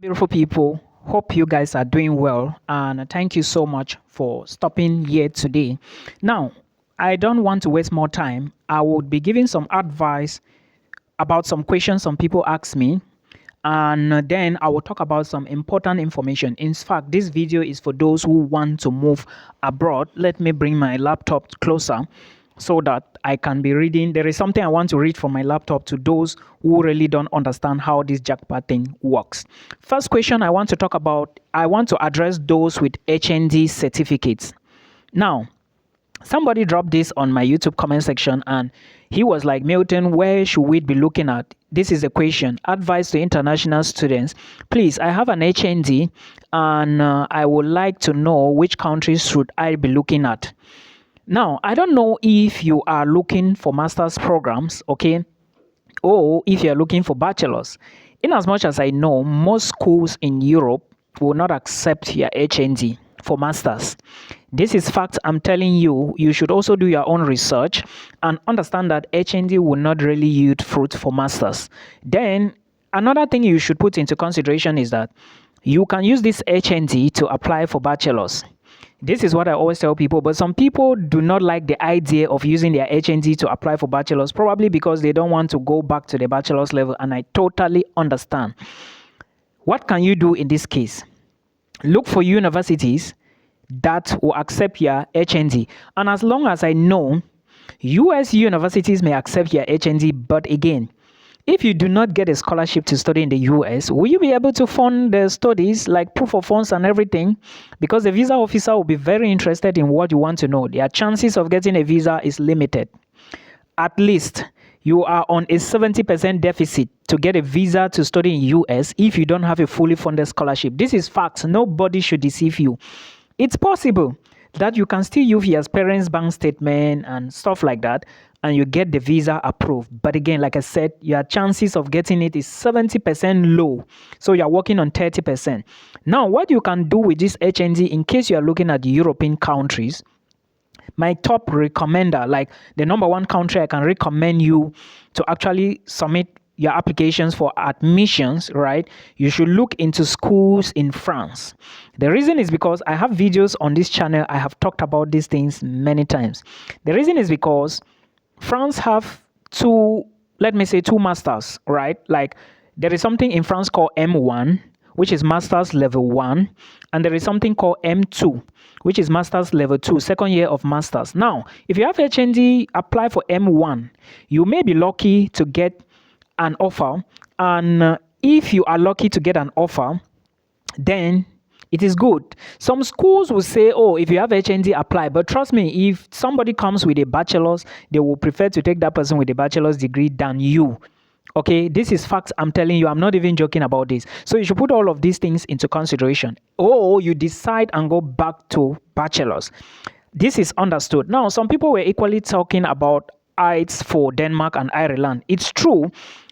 Beautiful people. Hope you guys are doing well, and thank you so much for stopping here today. Now, I don't want to waste more time. I would be giving some advice about some questions some people ask me, and then I will talk about some important information. In fact, this video is for those who want to move abroad. Let me bring my laptop closer so that I can be reading. There is something I want to read from my laptop to those who really don't understand how this japa thing works. First question I want to talk about, I want to address those with HND certificates. Now, somebody dropped this on my YouTube comment section and he was like, Milton, where should we be looking at? This is a question. Advice to international students. Please, I have an HND and I would like to know which countries should I be looking at. Now, I don't know if you are looking for master's programs, okay, or if you're looking for bachelor's. In as much as I know, most schools in Europe will not accept your HND for masters. This is fact I'm telling you. You should also do your own research and understand that HND will not really yield fruit for masters. Then another thing you should put into consideration is that you can use this HND to apply for bachelor's. This is what I always tell people, but some people do not like the idea of using their HND to apply for bachelor's, probably because they don't want to go back to the bachelor's level, and I totally understand. What can you do in this case? Look for universities that will accept your HND. And as long as I know, US universities may accept your HND, but again, if you do not get a scholarship to study in the US, will you be able to fund the studies, like proof of funds and everything? Because the visa officer will be very interested in what you want to know. Their chances of getting a visa is limited. At least you are on a 70% deficit to get a visa to study in US if you don't have a fully funded scholarship. This is fact. Nobody should deceive you. It's possible that you can still use your parents' bank statement and stuff like that, and you get the visa approved. But again, like I said, your chances of getting it is 70% low. So you're working on 30%. Now, what you can do with this HND in case you are looking at European countries, my top recommender, like the number one country I can recommend you to actually submit your applications for admissions, right? You should look into schools in France. The reason is because I have videos on this channel. I have talked about these things many times. The reason is because France have two masters, right? Like there is something in France called M1, which is master's level 1, and there is something called M2, which is master's level 2, second year of masters. Now, if you have HND, apply for M1. You may be lucky to get an offer, and if you are lucky to get an offer, then it is good. Some schools will say, oh, if you have HND, apply. But trust me, if somebody comes with a bachelor's, they will prefer to take that person with a bachelor's degree than you. Okay, this is facts I'm telling you. I'm not even joking about this. So you should put all of these things into consideration. Or you decide and go back to bachelor's. This is understood. Now, some people were equally talking about IELTS for Denmark and Ireland. It's true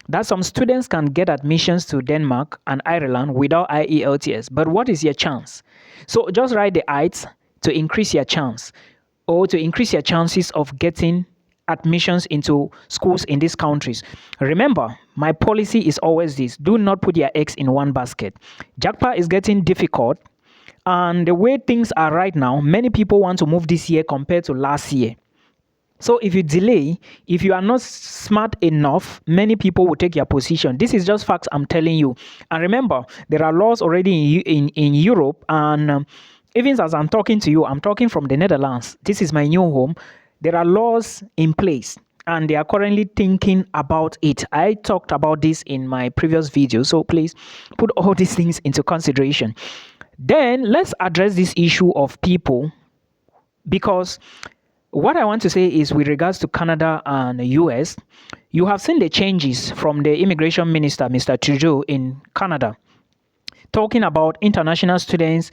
that some students can get admissions to Denmark and Ireland without IELTS. But what is your chance? So just write the IELTS to increase your chance, or to increase your chances of getting admissions into schools in these countries. Remember, my policy is always this: do not put your eggs in one basket. Japa is getting difficult, and the way things are right now, many people want to move this year compared to last year. So if you delay, if you are not smart enough, many people will take your position. This is just facts I'm telling you. And remember, there are laws already in Europe, and even as I'm talking to you, I'm talking from the Netherlands. This is my new home. There are laws in place, and they are currently thinking about it. I talked about this in my previous video, so please put all these things into consideration. Then let's address this issue of people, because what I want to say is, with regards to Canada and the US, you have seen the changes from the immigration minister, Mr. Trudeau, in Canada, talking about international students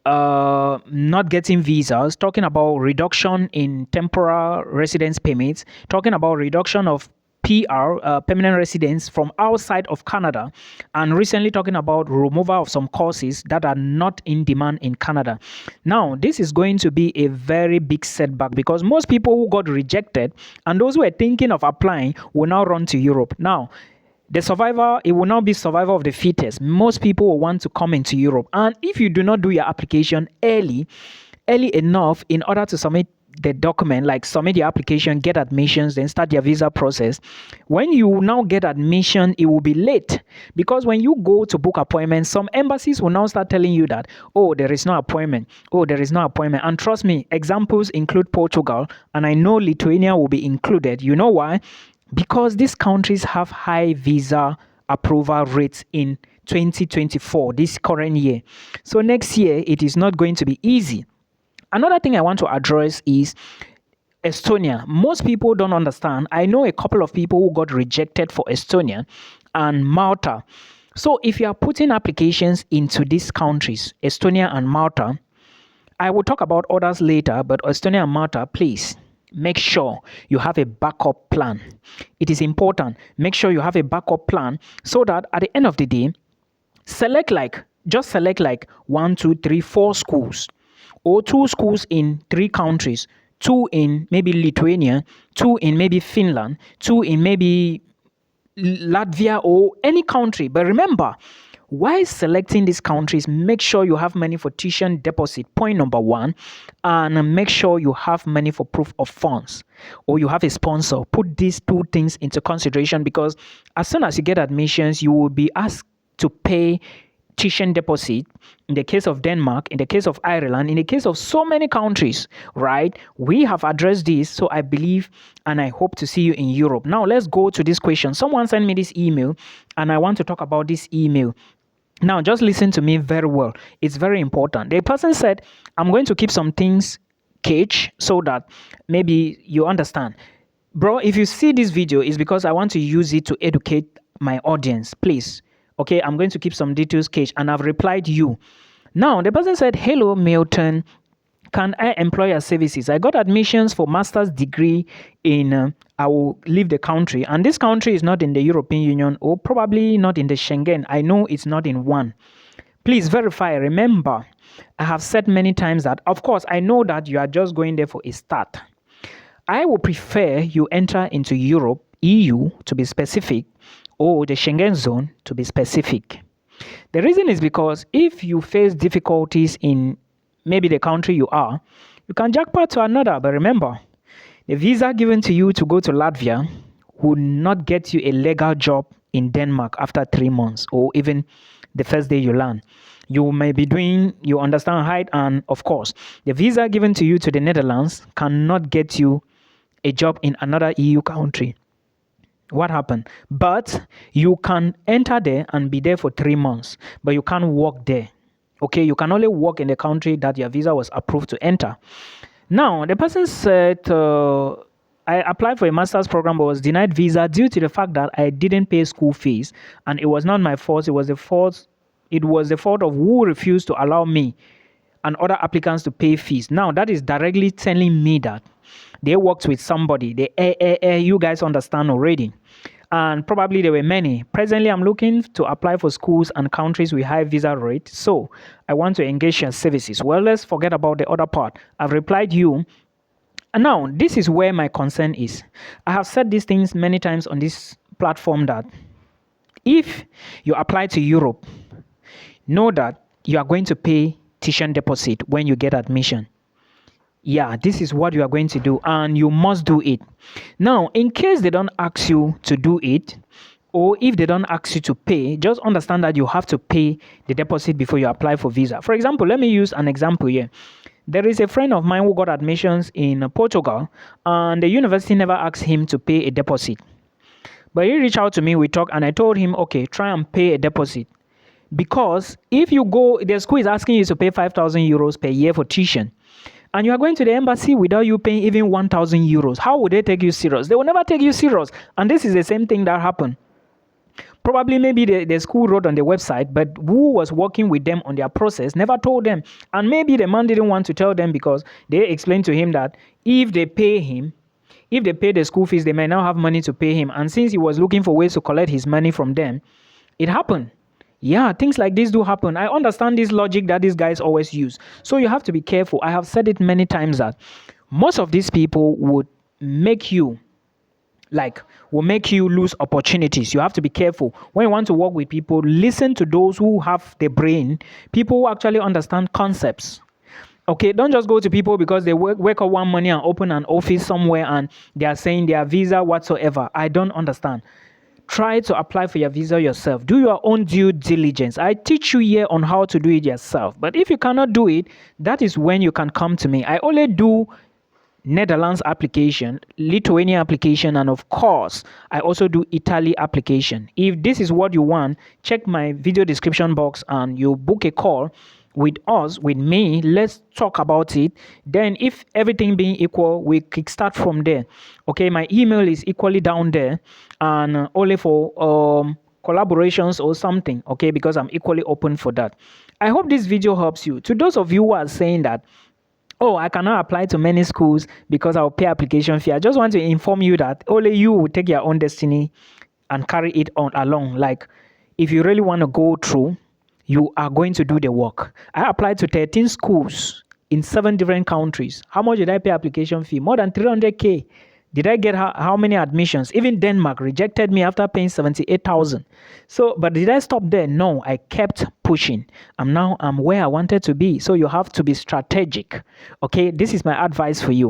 not getting visas, talking about reduction in temporary residence permits, talking about reduction of PR, permanent residents from outside of Canada, and recently talking about removal of some courses that are not in demand in Canada. Now, this is going to be a very big setback, because most people who got rejected and those who are thinking of applying will now run to Europe. Now, The survivor, it will now be survival of the fittest. Most people will want to come into Europe. And if you do not do your application early enough in order to submit the document, like submit your application, get admissions, then start your visa process, when you now get admission, it will be late. Because when you go to book appointments, some embassies will now start telling you that, oh, there is no appointment. Oh, there is no appointment. And trust me, examples include Portugal, and I know Lithuania will be included. You know why? Because these countries have high visa approval rates in 2024, this current year. So next year, it is not going to be easy. Another thing I want to address is Estonia. Most people don't understand. I know a couple of people who got rejected for Estonia and Malta. So if you are putting applications into these countries, Estonia and Malta, I will talk about others later, but Estonia and Malta, please make sure you have a backup plan. It is important. Make sure you have a backup plan so that at the end of the day, select like 1, 2, 3, 4 schools, or 2 schools in 3 countries, 2 in maybe Lithuania, 2 in maybe Finland, 2 in maybe Latvia or any country. But remember, while selecting these countries, make sure you have money for tuition deposit, point number 1, and make sure you have money for proof of funds, or you have a sponsor. Put these 2 things into consideration, because as soon as you get admissions, you will be asked to pay tuition deposit in the case of Denmark, in the case of Ireland, in the case of so many countries, right? We have addressed this, so I believe and I hope to see you in Europe. Now, let's go to this question. Someone sent me this email, and I want to talk about this email. Now, just listen to me very well. It's very important. The person said, I'm going to keep some things caged so that maybe you understand. Bro, if you see this video, it's because I want to use it to educate my audience. Please. Okay, I'm going to keep some details caged, and I've replied you. Now, the person said, hello, Milton. Can I employ your services? I got admissions for master's degree in, I will leave the country. And this country is not in the European Union, or probably not in the Schengen. I know it's not in one. Please verify. Remember, I have said many times that, of course, I know that you are just going there for a start. I would prefer you enter into Europe, EU to be specific, or the Schengen zone to be specific. The reason is because if you face difficulties in maybe the country you are, you can jackpot to another. But remember, the visa given to you to go to Latvia will not get you a legal job in Denmark after 3 months, or even the first day you land. You may be doing, you understand, height, and of course, the visa given to you to the Netherlands cannot get you a job in another EU country. What happened? But you can enter there and be there for 3 months, but you can't work there. Okay, you can only work in the country that your visa was approved to enter. Now, the person said, I applied for a master's program but was denied visa due to the fact that I didn't pay school fees, and it was not my fault. It was the fault of who refused to allow me and other applicants to pay fees. Now, that is directly telling me that they worked with somebody. You guys understand already. And probably there were many. Presently, I'm looking to apply for schools and countries with high visa rate. So I want to engage your services. Well, let's forget about the other part. I've replied you. And now, this is where my concern is. I have said these things many times on this platform that if you apply to Europe, know that you are going to pay tuition deposit when you get admission. Yeah, this is what you are going to do, and you must do it. Now, in case they don't ask you to do it, or if they don't ask you to pay, just understand that you have to pay the deposit before you apply for visa. For example, let me use an example here. There is a friend of mine who got admissions in Portugal, and the university never asked him to pay a deposit. But he reached out to me, we talked, and I told him, okay, try and pay a deposit. Because if you go, the school is asking you to pay 5,000 euros per year for tuition, and you are going to the embassy without you paying even 1,000 euros. How would they take you serious? They will never take you serious. And this is the same thing that happened. Probably maybe the school wrote on the website, but who was working with them on their process never told them. And maybe the man didn't want to tell them because they explained to him that if they pay the school fees, they may now have money to pay him. And since he was looking for ways to collect his money from them, it happened. Yeah, things like this do happen. I understand this logic that these guys always use. So you have to be careful. I have said it many times that most of these people would make you like will make you lose opportunities. You have to be careful when you want to work with people. Listen to those who have the brain, people who actually understand concepts. Okay, don't just go to people because they wake up one morning and open an office somewhere and they are saying their visa whatsoever. I don't understand. Try to apply for your visa yourself. Do your own due diligence. I teach you here on how to do it yourself. But if you cannot do it, that is when you can come to me. I only do Netherlands application, Lithuania application, and of course, I also do Italy application. If this is what you want, check my video description box and you book a call with us, with me. Let's talk about it. Then, if everything being equal, we kickstart from there. Okay, my email is equally down there, and only for collaborations or something. Okay, because I'm equally open for that. I hope this video helps you. To those of you who are saying that, oh, I cannot apply to many schools because I'll pay application fee, I just want to inform you that only you will take your own destiny and carry it on along. Like, if you really want to go through, you are going to do the work. I applied to 13 schools in 7 different countries. How much did I pay application fee? More than 300K. Did I get how many admissions? Even Denmark rejected me after paying 78,000. So, but did I stop there? No, I kept pushing. I'm where I wanted to be. So you have to be strategic. Okay, this is my advice for you.